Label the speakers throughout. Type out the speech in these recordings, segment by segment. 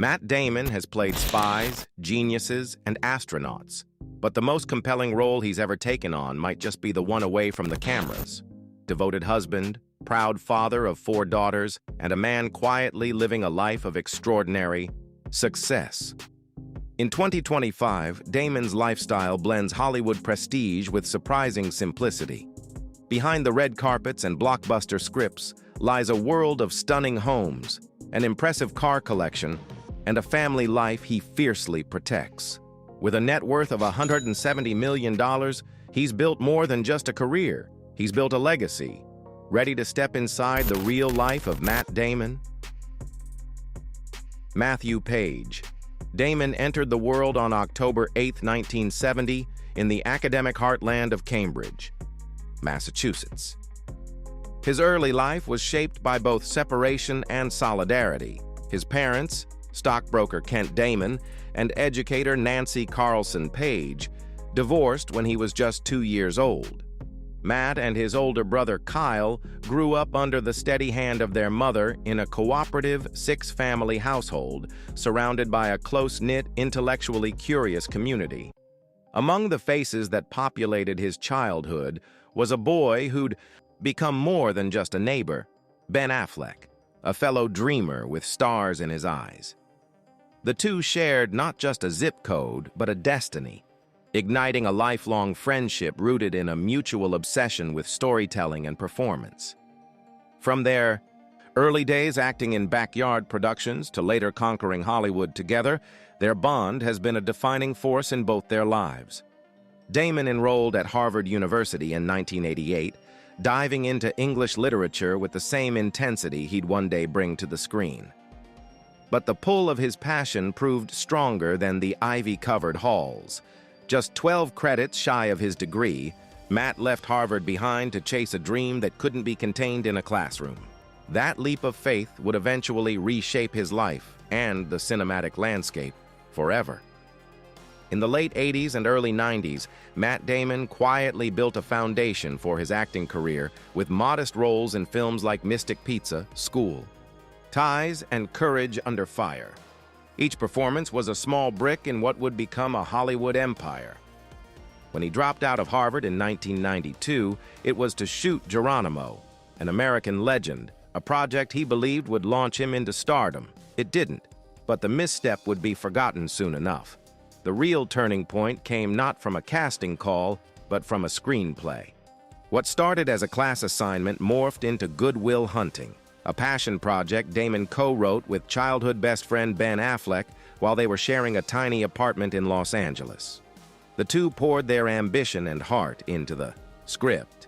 Speaker 1: Matt Damon has played spies, geniuses, and astronauts, but the most compelling role he's ever taken on might just be the one away from the cameras. Devoted husband, proud father of 4 daughters, and a man quietly living a life of extraordinary success. In 2025, Damon's lifestyle blends Hollywood prestige with surprising simplicity. Behind the red carpets and blockbuster scripts lies a world of stunning homes, an impressive car collection, and a family life he fiercely protects. With a net worth of $170 million, he's built more than just a career. He's built a legacy. Ready to step inside the real life of Matt Damon? Matthew Page. Damon entered the world on October 8, 1970, in the academic heartland of Cambridge, Massachusetts. His early life was shaped by both separation and solidarity. His parents, stockbroker Kent Damon and educator Nancy Carlson Page, divorced when he was just 2 years old. Matt and his older brother Kyle grew up under the steady hand of their mother in a cooperative 6-family household, surrounded by a close-knit, intellectually curious community. Among the faces that populated his childhood was a boy who'd become more than just a neighbor, Ben Affleck, a fellow dreamer with stars in his eyes. The two shared not just a zip code, but a destiny, igniting a lifelong friendship rooted in a mutual obsession with storytelling and performance. From their early days acting in backyard productions to later conquering Hollywood together, their bond has been a defining force in both their lives. Damon enrolled at Harvard University in 1988, diving into English literature with the same intensity he'd one day bring to the screen. But the pull of his passion proved stronger than the ivy-covered halls. Just 12 credits shy of his degree, Matt left Harvard behind to chase a dream that couldn't be contained in a classroom. That leap of faith would eventually reshape his life and the cinematic landscape forever. In the late 80s and early 90s, Matt Damon quietly built a foundation for his acting career with modest roles in films like Mystic Pizza, School, Ties, and Courage Under Fire. Each performance was a small brick in what would become a Hollywood empire. When he dropped out of Harvard in 1992, it was to shoot Geronimo, an American legend, a project he believed would launch him into stardom. It didn't, but the misstep would be forgotten soon enough. The real turning point came not from a casting call, but from a screenplay. What started as a class assignment morphed into Good Will Hunting, a passion project Damon co-wrote with childhood best friend Ben Affleck while they were sharing a tiny apartment in Los Angeles. The two poured their ambition and heart into the script.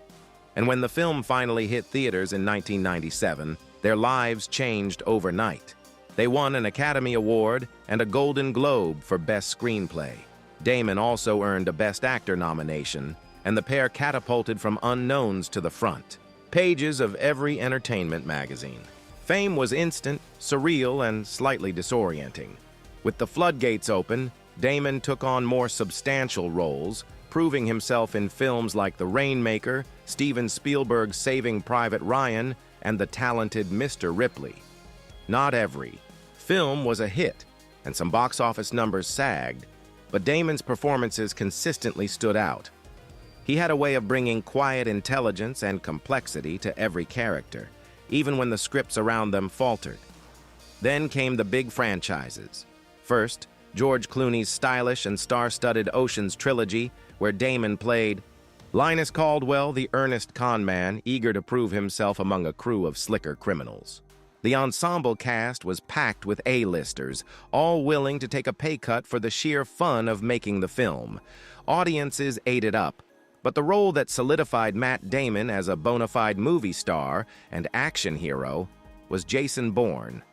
Speaker 1: And when the film finally hit theaters in 1997, their lives changed overnight. They won an Academy Award and a Golden Globe for Best Screenplay. Damon also earned a Best Actor nomination, and the pair catapulted from unknowns to the front. Pages of every entertainment magazine. Fame was instant, surreal, and slightly disorienting. With the floodgates open, Damon took on more substantial roles, proving himself in films like The Rainmaker, Steven Spielberg's Saving Private Ryan, and the talented Mr. Ripley. Not every film was a hit, and some box office numbers sagged, but Damon's performances consistently stood out. He had a way of bringing quiet intelligence and complexity to every character, even when the scripts around them faltered. Then came the big franchises. First, George Clooney's stylish and star-studded Ocean's trilogy, where Damon played Linus Caldwell, the earnest con man, eager to prove himself among a crew of slicker criminals. The ensemble cast was packed with A-listers, all willing to take a pay cut for the sheer fun of making the film. Audiences ate it up, but the role that solidified Matt Damon as a bona fide movie star and action hero was Jason Bourne.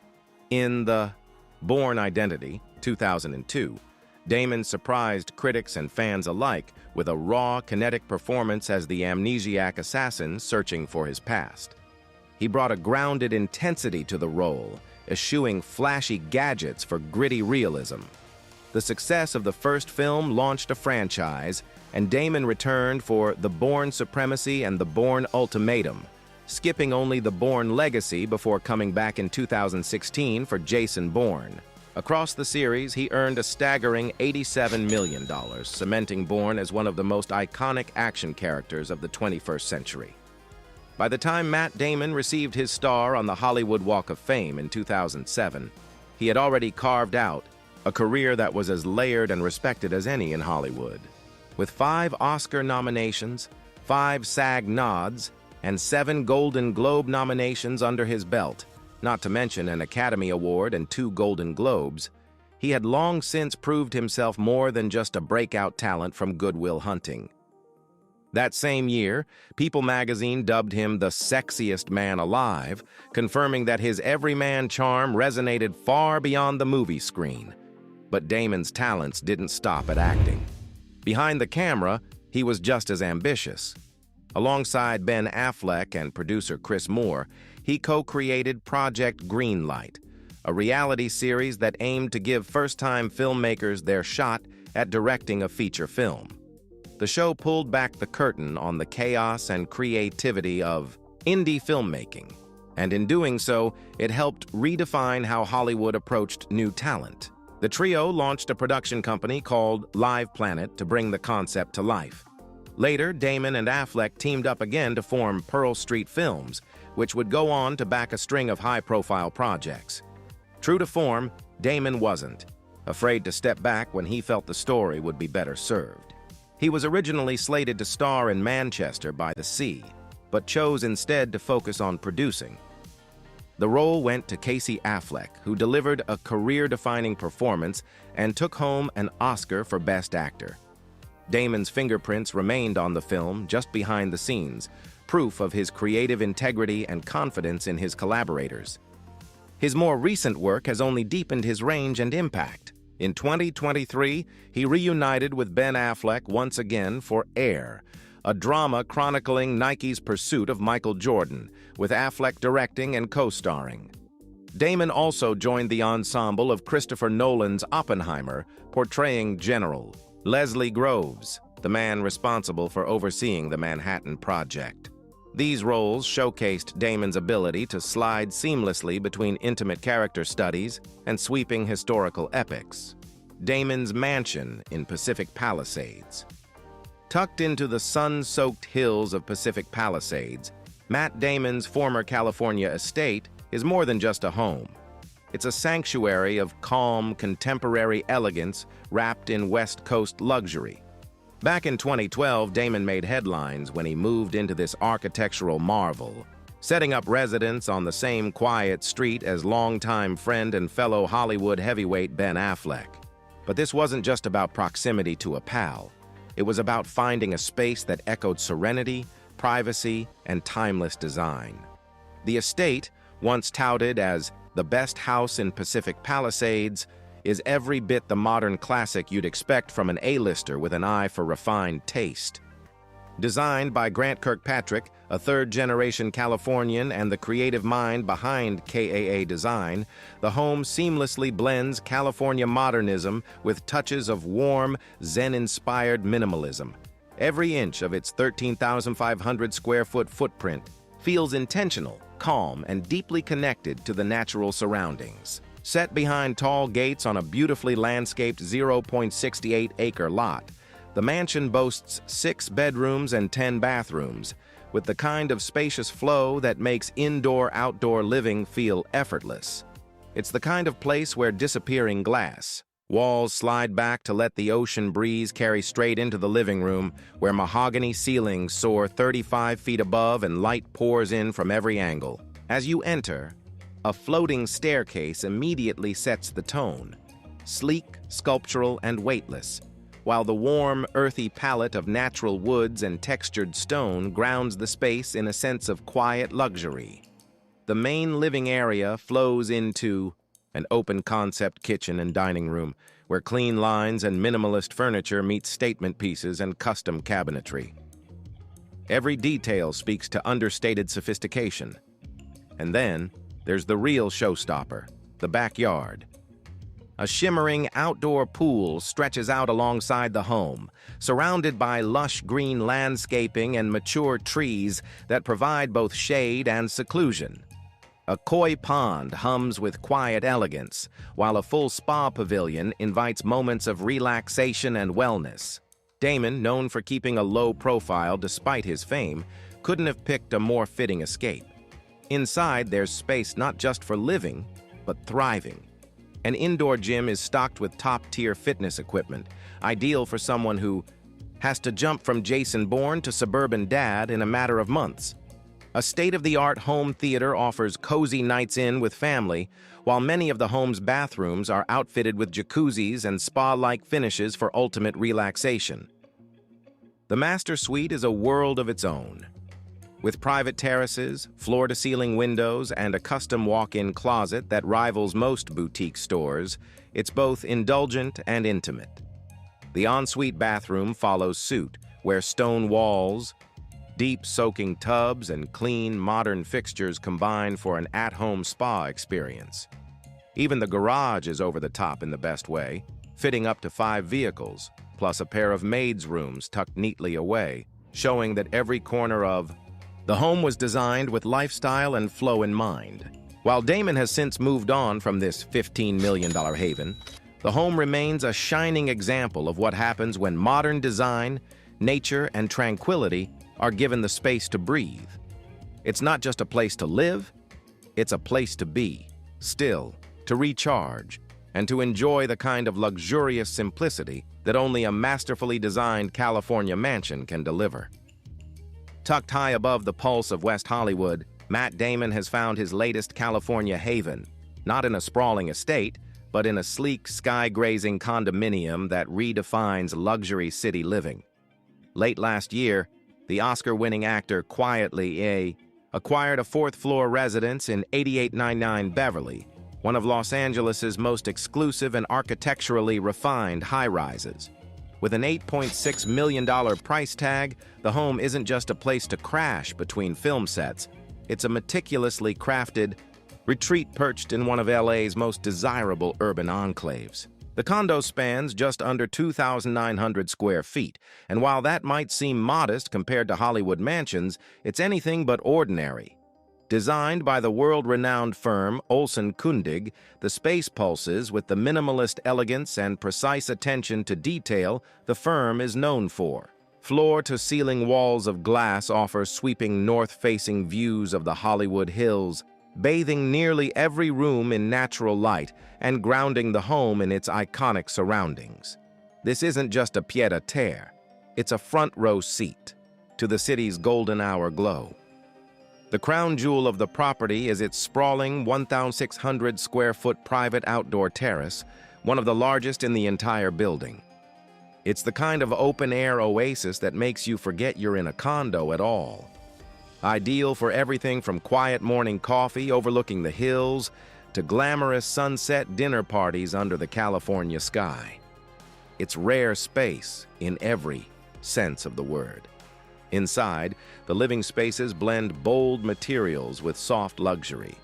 Speaker 1: In The Bourne Identity, 2002, Damon surprised critics and fans alike with a raw, kinetic performance as the amnesiac assassin searching for his past. He brought a grounded intensity to the role, eschewing flashy gadgets for gritty realism. The success of the first film launched a franchise, and Damon returned for The Bourne Supremacy and The Bourne Ultimatum, skipping only The Bourne Legacy before coming back in 2016 for Jason Bourne. Across the series, he earned a staggering $87 million, cementing Bourne as one of the most iconic action characters of the 21st century. By the time Matt Damon received his star on the Hollywood Walk of Fame in 2007, he had already carved out a career that was as layered and respected as any in Hollywood. With 5 Oscar nominations, 5 SAG nods, and 7 Golden Globe nominations under his belt, not to mention an Academy Award and 2 Golden Globes, he had long since proved himself more than just a breakout talent from Good Will Hunting. That same year, People magazine dubbed him the sexiest man alive, confirming that his everyman charm resonated far beyond the movie screen. But Damon's talents didn't stop at acting. Behind the camera, he was just as ambitious. Alongside Ben Affleck and producer Chris Moore, he co-created Project Greenlight, a reality series that aimed to give first-time filmmakers their shot at directing a feature film. The show pulled back the curtain on the chaos and creativity of indie filmmaking, and in doing so, it helped redefine how Hollywood approached new talent. The trio launched a production company called Live Planet to bring the concept to life. Later, Damon and Affleck teamed up again to form Pearl Street Films, which would go on to back a string of high-profile projects. True to form, Damon wasn't, afraid to step back when he felt the story would be better served. He was originally slated to star in Manchester by the Sea, but chose instead to focus on producing. The role went to Casey Affleck, who delivered a career-defining performance and took home an Oscar for Best Actor. Damon's fingerprints remained on the film just behind the scenes, proof of his creative integrity and confidence in his collaborators. His more recent work has only deepened his range and impact. In 2023, he reunited with Ben Affleck once again for Air, a drama chronicling Nike's pursuit of Michael Jordan, with Affleck directing and co-starring. Damon also joined the ensemble of Christopher Nolan's Oppenheimer, portraying General Leslie Groves, the man responsible for overseeing the Manhattan Project. These roles showcased Damon's ability to slide seamlessly between intimate character studies and sweeping historical epics. Damon's mansion in Pacific Palisades. Tucked into the sun-soaked hills of Pacific Palisades, Matt Damon's former California estate is more than just a home. It's a sanctuary of calm, contemporary elegance wrapped in West Coast luxury. Back in 2012, Damon made headlines when he moved into this architectural marvel, setting up residence on the same quiet street as longtime friend and fellow Hollywood heavyweight Ben Affleck. But this wasn't just about proximity to a pal. It was about finding a space that echoed serenity, privacy, and timeless design. The estate, once touted as the best house in Pacific Palisades, is every bit the modern classic you'd expect from an A-lister with an eye for refined taste. Designed by Grant Kirkpatrick, a third-generation Californian and the creative mind behind KAA Design, the home seamlessly blends California modernism with touches of warm, Zen-inspired minimalism. Every inch of its 13,500 square foot footprint feels intentional, calm, and deeply connected to the natural surroundings. Set behind tall gates on a beautifully landscaped 0.68-acre lot, the mansion boasts 6 bedrooms and 10 bathrooms, with the kind of spacious flow that makes indoor-outdoor living feel effortless. It's the kind of place where disappearing glass. Walls slide back to let the ocean breeze carry straight into the living room, where mahogany ceilings soar 35 feet above and light pours in from every angle. As you enter, a floating staircase immediately sets the tone, sleek, sculptural, and weightless, while the warm, earthy palette of natural woods and textured stone grounds the space in a sense of quiet luxury. The main living area flows into an open-concept kitchen and dining room, where clean lines and minimalist furniture meet statement pieces and custom cabinetry. Every detail speaks to understated sophistication. And then, there's the real showstopper, the backyard. A shimmering outdoor pool stretches out alongside the home, surrounded by lush green landscaping and mature trees that provide both shade and seclusion. A koi pond hums with quiet elegance, while a full spa pavilion invites moments of relaxation and wellness. Damon, known for keeping a low profile despite his fame, couldn't have picked a more fitting escape. Inside, there's space not just for living, but thriving. An indoor gym is stocked with top-tier fitness equipment, ideal for someone who has to jump from Jason Bourne to suburban dad in a matter of months. A state-of-the-art home theater offers cozy nights in with family, while many of the home's bathrooms are outfitted with jacuzzis and spa-like finishes for ultimate relaxation. The master suite is a world of its own. With private terraces, floor-to-ceiling windows, and a custom walk-in closet that rivals most boutique stores, it's both indulgent and intimate. The ensuite bathroom follows suit, where stone walls, deep soaking tubs, and clean, modern fixtures combine for an at-home spa experience. Even the garage is over the top in the best way, fitting up to 5 vehicles, plus a pair of maids' rooms tucked neatly away, showing that every corner of the home was designed with lifestyle and flow in mind. While Damon has since moved on from this $15 million haven, the home remains a shining example of what happens when modern design, nature, and tranquility are given the space to breathe. It's not just a place to live, it's a place to be, still, to recharge, and to enjoy the kind of luxurious simplicity that only a masterfully designed California mansion can deliver. Tucked high above the pulse of West Hollywood, Matt Damon has found his latest California haven, not in a sprawling estate, but in a sleek, sky-grazing condominium that redefines luxury city living. Late last year, the Oscar-winning actor quietly acquired a 4th-floor residence in 8899 Beverly, one of Los Angeles's most exclusive and architecturally refined high-rises. With an $8.6 million price tag, the home isn't just a place to crash between film sets. It's a meticulously crafted retreat perched in one of LA's most desirable urban enclaves. The condo spans just under 2,900 square feet, and while that might seem modest compared to Hollywood mansions, it's anything but ordinary. Designed by the world-renowned firm Olsen Kundig, the space pulses with the minimalist elegance and precise attention to detail the firm is known for. Floor-to-ceiling walls of glass offer sweeping north-facing views of the Hollywood Hills, bathing nearly every room in natural light and grounding the home in its iconic surroundings. This isn't just a pied-à-terre, it's a front-row seat to the city's golden hour glow. The crown jewel of the property is its sprawling 1,600-square-foot private outdoor terrace, one of the largest in the entire building. It's the kind of open-air oasis that makes you forget you're in a condo at all. Ideal for everything from quiet morning coffee overlooking the hills to glamorous sunset dinner parties under the California sky. It's rare space in every sense of the word. Inside, the living spaces blend bold materials with soft luxury.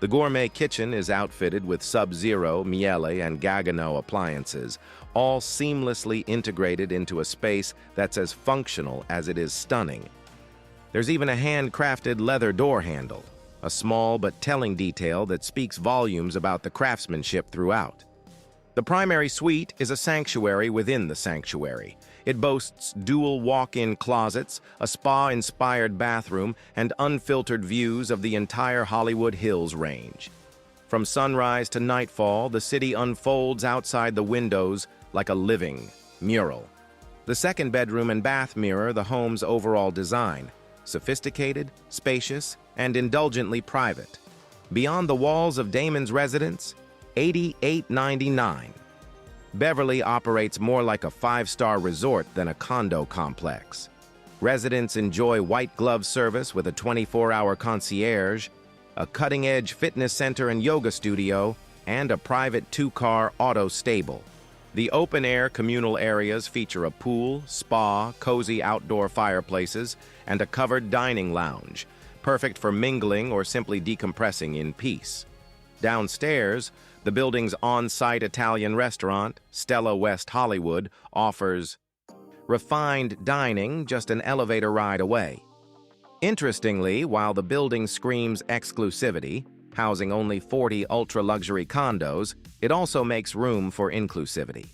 Speaker 1: The gourmet kitchen is outfitted with Sub-Zero, Miele, and Gaggenau appliances, all seamlessly integrated into a space that's as functional as it is stunning. There's even a handcrafted leather door handle, a small but telling detail that speaks volumes about the craftsmanship throughout. The primary suite is a sanctuary within the sanctuary. It boasts dual walk-in closets, a spa-inspired bathroom, and unfiltered views of the entire Hollywood Hills range. From sunrise to nightfall, the city unfolds outside the windows like a living mural. The second bedroom and bath mirror the home's overall design, sophisticated, spacious, and indulgently private. Beyond the walls of Damon's residence, 8899. Beverly operates more like a 5-star resort than a condo complex. Residents enjoy white glove service with a 24-hour concierge, a cutting-edge fitness center and yoga studio, and a private 2-car auto stable. The open-air communal areas feature a pool, spa, cozy outdoor fireplaces, and a covered dining lounge, perfect for mingling or simply decompressing in peace. Downstairs, the building's on-site Italian restaurant, Stella West Hollywood, offers refined dining just an elevator ride away. Interestingly, while the building screams exclusivity, Housing only 40 ultra-luxury condos, it also makes room for inclusivity.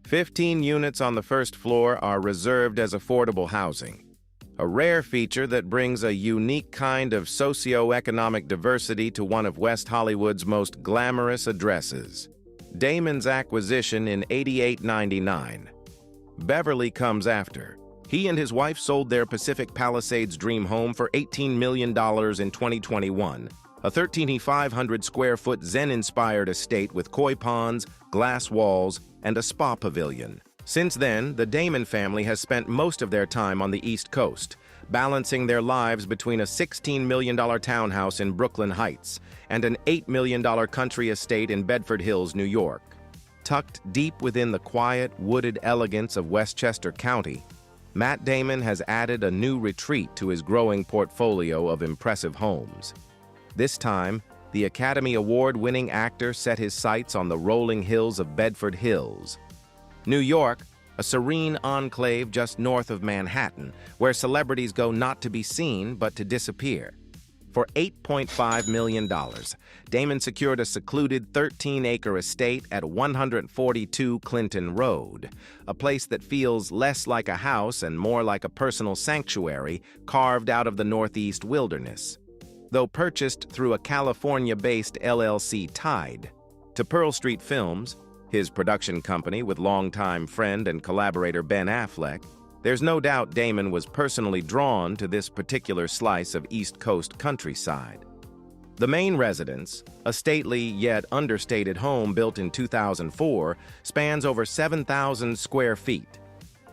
Speaker 1: 15 units on the first floor are reserved as affordable housing, a rare feature that brings a unique kind of socio-economic diversity to one of West Hollywood's most glamorous addresses. Damon's acquisition in $88.99. Beverly comes after. He and his wife sold their Pacific Palisades dream home for $18 million in 2021, a 13,500-square-foot Zen-inspired estate with koi ponds, glass walls, and a spa pavilion. Since then, the Damon family has spent most of their time on the East Coast, balancing their lives between a $16 million townhouse in Brooklyn Heights and an $8 million country estate in Bedford Hills, New York. Tucked deep within the quiet, wooded elegance of Westchester County, Matt Damon has added a new retreat to his growing portfolio of impressive homes. This time, the Academy Award-winning actor set his sights on the rolling hills of Bedford Hills, New York, a serene enclave just north of Manhattan, where celebrities go not to be seen but to disappear. For $8.5 million, Damon secured a secluded 13-acre estate at 142 Clinton Road, a place that feels less like a house and more like a personal sanctuary carved out of the Northeast wilderness. Though purchased through a California-based LLC tied to Pearl Street Films, his production company with longtime friend and collaborator Ben Affleck, there's no doubt Damon was personally drawn to this particular slice of East Coast countryside. The main residence, a stately yet understated home built in 2004, spans over 7,000 square feet.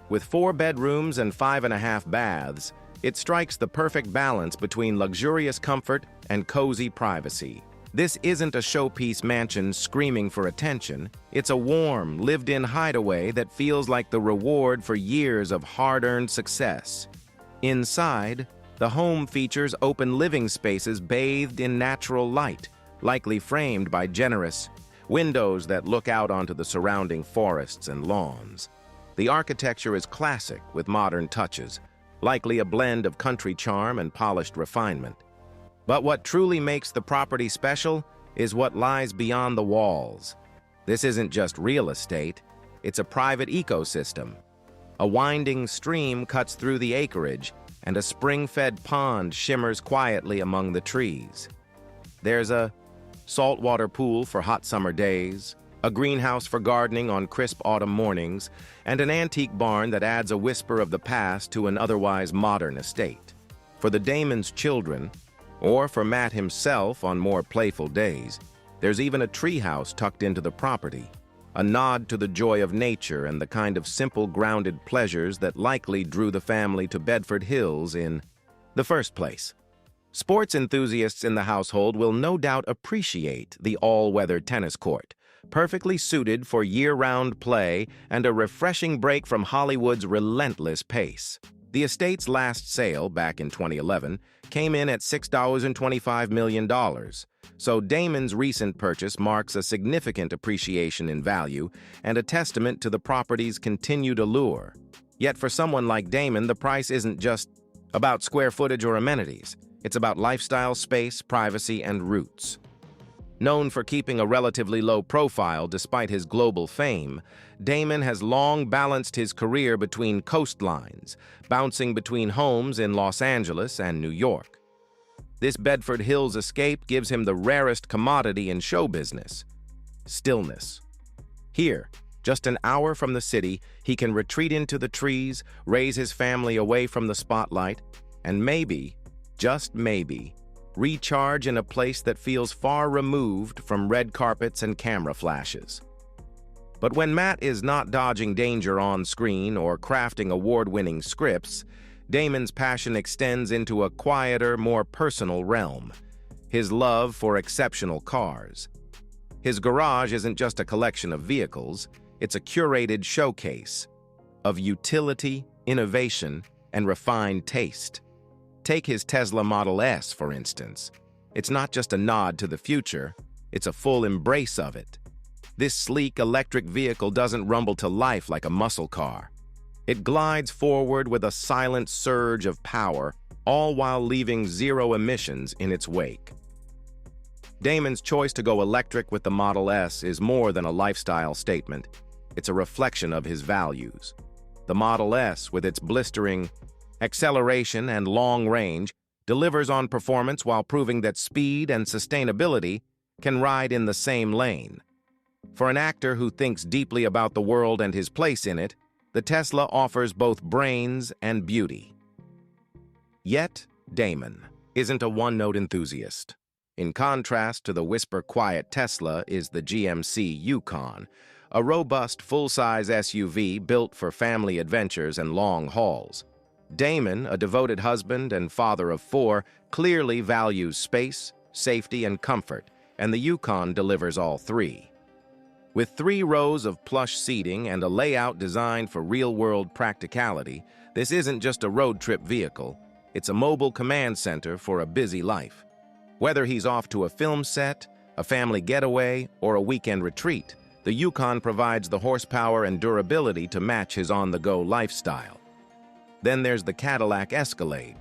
Speaker 1: With 4 bedrooms and 5.5 baths, it strikes the perfect balance between luxurious comfort and cozy privacy. This isn't a showpiece mansion screaming for attention. It's a warm, lived-in hideaway that feels like the reward for years of hard-earned success. Inside, the home features open living spaces bathed in natural light, likely framed by generous windows that look out onto the surrounding forests and lawns. The architecture is classic with modern touches, likely a blend of country charm and polished refinement. But what truly makes the property special is what lies beyond the walls. This isn't just real estate, it's a private ecosystem. A winding stream cuts through the acreage, and a spring-fed pond shimmers quietly among the trees. There's a saltwater pool for hot summer days, a greenhouse for gardening on crisp autumn mornings, and an antique barn that adds a whisper of the past to an otherwise modern estate. For the Damon's children, or for Matt himself on more playful days, there's even a treehouse tucked into the property, a nod to the joy of nature and the kind of simple, grounded pleasures that likely drew the family to Bedford Hills in the first place. Sports enthusiasts in the household will no doubt appreciate the all-weather tennis court, perfectly suited for year-round play and a refreshing break from Hollywood's relentless pace. The estate's last sale, back in 2011, came in at $6.25 million, so Damon's recent purchase marks a significant appreciation in value and a testament to the property's continued allure. Yet for someone like Damon, the price isn't just about square footage or amenities. It's about lifestyle, space, privacy, and roots. Known for keeping a relatively low profile despite his global fame, Damon has long balanced his career between coastlines, bouncing between homes in Los Angeles and New York. This Bedford Hills escape gives him the rarest commodity in show business: stillness. Here, just an hour from the city, he can retreat into the trees, raise his family away from the spotlight, and maybe, just maybe, recharge in a place that feels far removed from red carpets and camera flashes. But when Matt is not dodging danger on screen or crafting award-winning scripts, Damon's passion extends into a quieter, more personal realm: his love for exceptional cars. His garage isn't just a collection of vehicles, it's a curated showcase of utility, innovation, and refined taste. Take his Tesla Model S, for instance. It's not just a nod to the future, it's a full embrace of it. This sleek electric vehicle doesn't rumble to life like a muscle car. It glides forward with a silent surge of power, all while leaving zero emissions in its wake. Damon's choice to go electric with the Model S is more than a lifestyle statement. It's a reflection of his values. The Model S, with its blistering acceleration and long range, delivers on performance while proving that speed and sustainability can ride in the same lane. For an actor who thinks deeply about the world and his place in it, the Tesla offers both brains and beauty. Yet, Damon isn't a one-note enthusiast. In contrast to the whisper-quiet Tesla is the GMC Yukon, a robust, full-size SUV built for family adventures and long hauls. Damon, a devoted husband and father of 4, clearly values space, safety, and comfort, and the Yukon delivers all three. With 3 rows of plush seating and a layout designed for real-world practicality, this isn't just a road trip vehicle, it's a mobile command center for a busy life. Whether he's off to a film set, a family getaway, or a weekend retreat, the Yukon provides the horsepower and durability to match his on-the-go lifestyle. Then there's the Cadillac Escalade,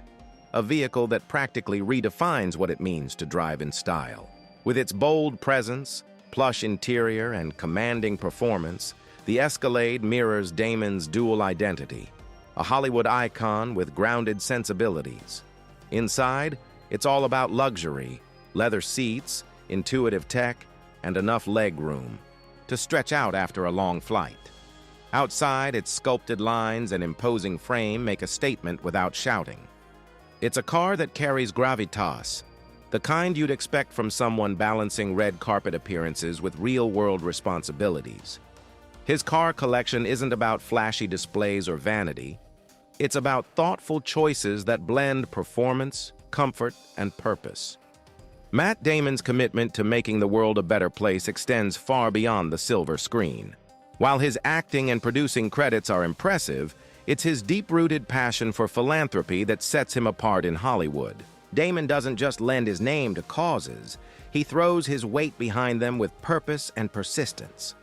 Speaker 1: a vehicle that practically redefines what it means to drive in style. With its bold presence, plush interior, and commanding performance, the Escalade mirrors Damon's dual identity, a Hollywood icon with grounded sensibilities. Inside, it's all about luxury, leather seats, intuitive tech, and enough leg room to stretch out after a long flight. Outside, its sculpted lines and imposing frame make a statement without shouting. It's a car that carries gravitas, the kind you'd expect from someone balancing red carpet appearances with real-world responsibilities. His car collection isn't about flashy displays or vanity. It's about thoughtful choices that blend performance, comfort, and purpose. Matt Damon's commitment to making the world a better place extends far beyond the silver screen. While his acting and producing credits are impressive, it's his deep-rooted passion for philanthropy that sets him apart in Hollywood. Damon doesn't just lend his name to causes, he throws his weight behind them with purpose and persistence.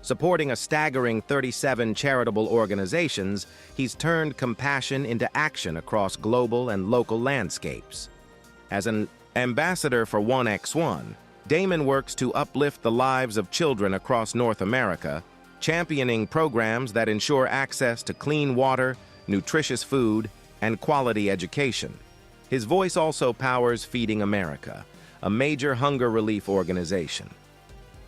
Speaker 1: Supporting a staggering 37 charitable organizations, he's turned compassion into action across global and local landscapes. As an ambassador for 1x1, Damon works to uplift the lives of children across North America, championing programs that ensure access to clean water, nutritious food, and quality education. His voice also powers Feeding America, a major hunger relief organization.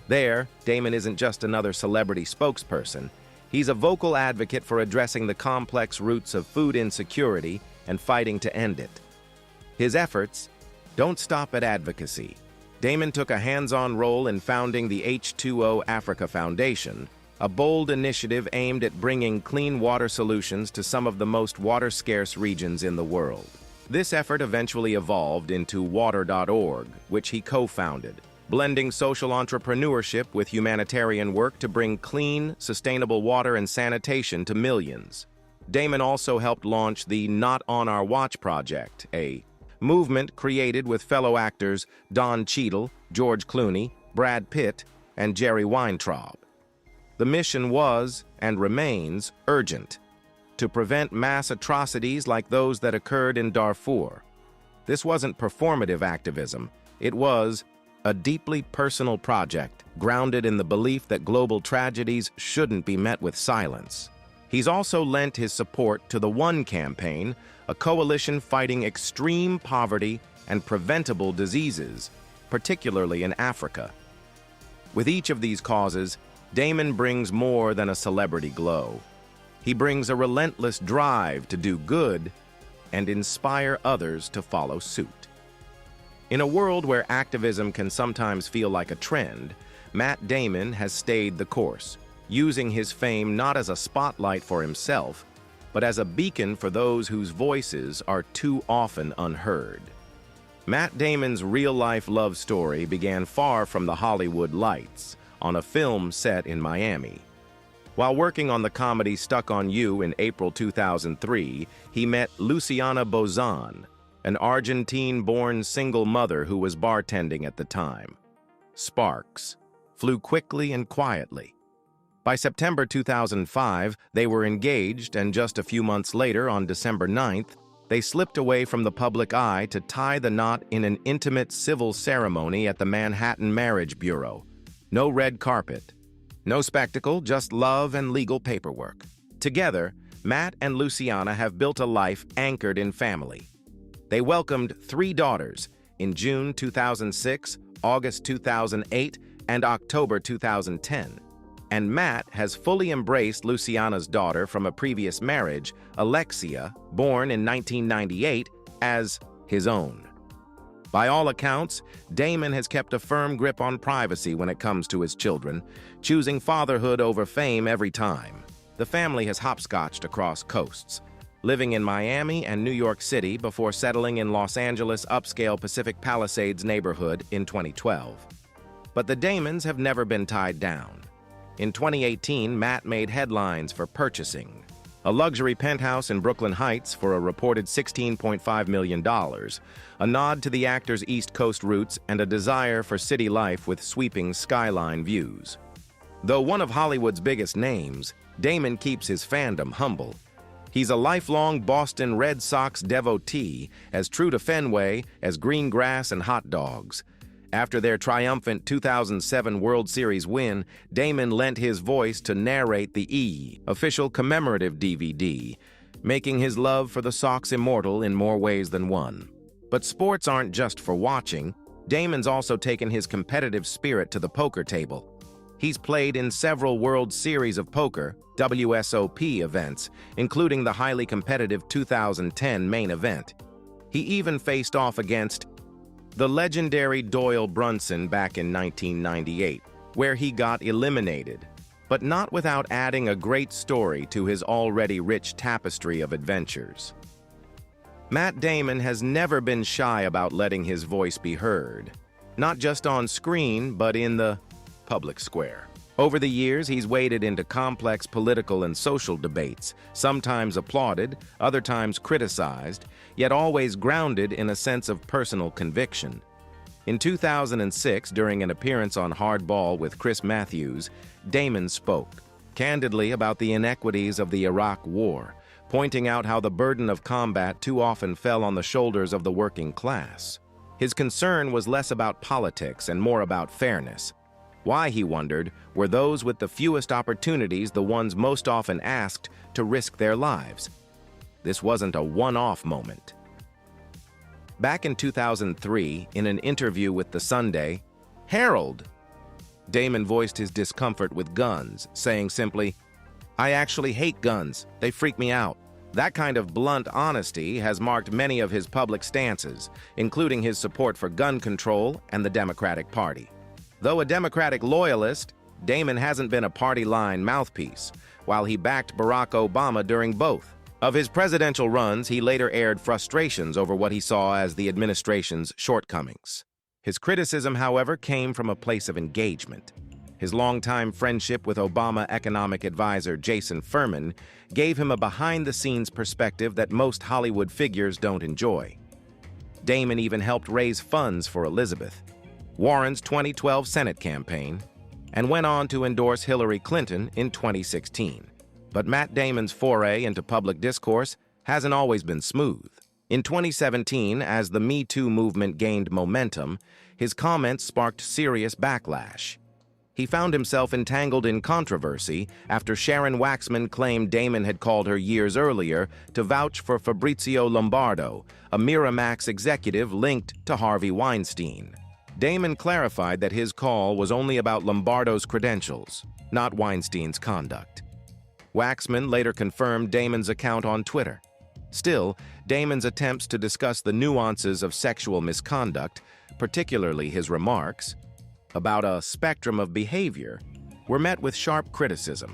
Speaker 1: There, Damon isn't just another celebrity spokesperson. He's a vocal advocate for addressing the complex roots of food insecurity and fighting to end it. His efforts don't stop at advocacy. Damon took a hands-on role in founding the H2O Africa Foundation, a bold initiative aimed at bringing clean water solutions to some of the most water-scarce regions in the world. This effort eventually evolved into Water.org, which he co-founded, blending social entrepreneurship with humanitarian work to bring clean, sustainable water and sanitation to millions. Damon also helped launch the Not On Our Watch project, a movement created with fellow actors Don Cheadle, George Clooney, Brad Pitt, and Jerry Weintraub. The mission was, and remains, urgent: to prevent mass atrocities like those that occurred in Darfur. This wasn't performative activism. It was a deeply personal project grounded in the belief that global tragedies shouldn't be met with silence. He's also lent his support to the One campaign, a coalition fighting extreme poverty and preventable diseases, particularly in Africa. With each of these causes, Damon brings more than a celebrity glow. He brings a relentless drive to do good and inspire others to follow suit. In a world where activism can sometimes feel like a trend, Matt Damon has stayed the course, using his fame not as a spotlight for himself, but as a beacon for those whose voices are too often unheard. Matt Damon's real-life love story began far from the Hollywood lights, on a film set in Miami. While working on the comedy Stuck on You in April 2003, he met Luciana Barroso, an Argentine-born single mother who was bartending at the time. Sparks flew quickly and quietly. By September 2005, they were engaged, and just a few months later, on December 9th, They slipped away from the public eye to tie the knot in an intimate civil ceremony at the Manhattan Marriage Bureau. No red carpet, no spectacle, just love and legal paperwork. Together, Matt and Luciana have built a life anchored in family. They welcomed 3 daughters in June 2006, August 2008, and October 2010. And Matt has fully embraced Luciana's daughter from a previous marriage, Alexia, born in 1998, as his own. By all accounts, Damon has kept a firm grip on privacy when it comes to his children, choosing fatherhood over fame every time. The family has hopscotched across coasts, living in Miami and New York City before settling in Los Angeles' upscale Pacific Palisades neighborhood in 2012. But the Damons have never been tied down. In 2018, Matt made headlines for purchasing a luxury penthouse in Brooklyn Heights for a reported $16.5 million, a nod to the actor's East Coast roots and a desire for city life with sweeping skyline views. Though one of Hollywood's biggest names, Damon keeps his fandom humble. He's a lifelong Boston Red Sox devotee, as true to Fenway as green grass and hot dogs. After their triumphant 2007 World Series win, Damon lent his voice to narrate the official commemorative DVD, making his love for the Sox immortal in more ways than one. But sports aren't just for watching. Damon's also taken his competitive spirit to the poker table. He's played in several World Series of Poker, WSOP events, including the highly competitive 2010 main event. He even faced off against the legendary Doyle Brunson back in 1998, where he got eliminated, but not without adding a great story to his already rich tapestry of adventures. Matt Damon has never been shy about letting his voice be heard, not just on screen, but in the public square. Over the years, he's waded into complex political and social debates, sometimes applauded, other times criticized, yet always grounded in a sense of personal conviction. In 2006, during an appearance on Hardball with Chris Matthews, Damon spoke candidly about the inequities of the Iraq War, pointing out how the burden of combat too often fell on the shoulders of the working class. His concern was less about politics and more about fairness. Why, he wondered, were those with the fewest opportunities the ones most often asked to risk their lives? This wasn't a one-off moment. Back in 2003, in an interview with The Sunday Herald, Damon voiced his discomfort with guns, saying simply, "I actually hate guns. They freak me out." That kind of blunt honesty has marked many of his public stances, including his support for gun control and the Democratic Party. Though a Democratic loyalist, Damon hasn't been a party-line mouthpiece, while he backed Barack Obama during both. Of his presidential runs, he later aired frustrations over what he saw as the administration's shortcomings. His criticism, however, came from a place of engagement. His longtime friendship with Obama economic advisor Jason Furman gave him a behind-the-scenes perspective that most Hollywood figures don't enjoy. Damon even helped raise funds for Elizabeth Warren's 2012 Senate campaign, and went on to endorse Hillary Clinton in 2016. But Matt Damon's foray into public discourse hasn't always been smooth. In 2017, as the Me Too movement gained momentum, his comments sparked serious backlash. He found himself entangled in controversy after Sharon Waxman claimed Damon had called her years earlier to vouch for Fabrizio Lombardo, a Miramax executive linked to Harvey Weinstein. Damon clarified that his call was only about Lombardo's credentials, not Weinstein's conduct. Waxman later confirmed Damon's account on Twitter. Still, Damon's attempts to discuss the nuances of sexual misconduct, particularly his remarks about a spectrum of behavior, were met with sharp criticism.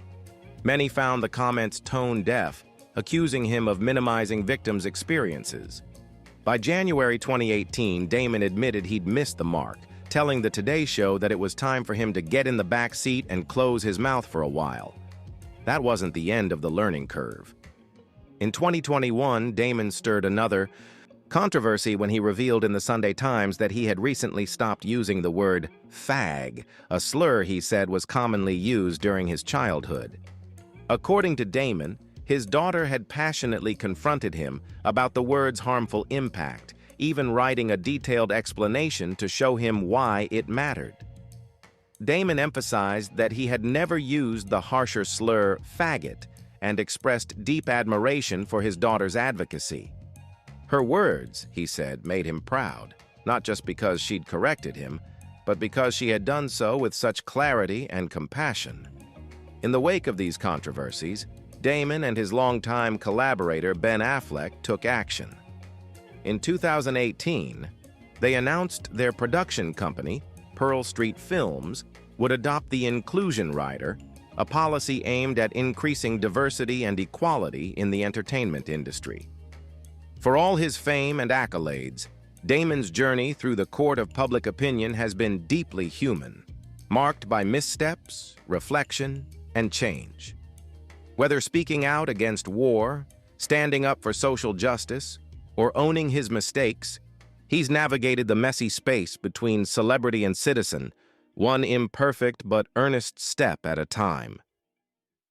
Speaker 1: Many found the comments tone-deaf, accusing him of minimizing victims' experiences. By January 2018, Damon admitted he'd missed the mark, telling the Today Show that it was time for him to get in the back seat and close his mouth for a while. That wasn't the end of the learning curve. In 2021, Damon stirred another controversy when he revealed in the Sunday Times that he had recently stopped using the word fag, a slur he said was commonly used during his childhood. According to Damon, His daughter had passionately confronted him about the word's harmful impact, even writing a detailed explanation to show him why it mattered. Damon emphasized that he had never used the harsher slur faggot and expressed deep admiration for his daughter's advocacy. Her words, he said, made him proud, not just because she'd corrected him, but because she had done so with such clarity and compassion. In the wake of these controversies, Damon and his longtime collaborator Ben Affleck took action. In 2018, they announced their production company, Pearl Street Films, would adopt the Inclusion Rider, a policy aimed at increasing diversity and equality in the entertainment industry. For all his fame and accolades, Damon's journey through the court of public opinion has been deeply human, marked by missteps, reflection, and change. Whether speaking out against war, standing up for social justice, or owning his mistakes, he's navigated the messy space between celebrity and citizen, one imperfect but earnest step at a time.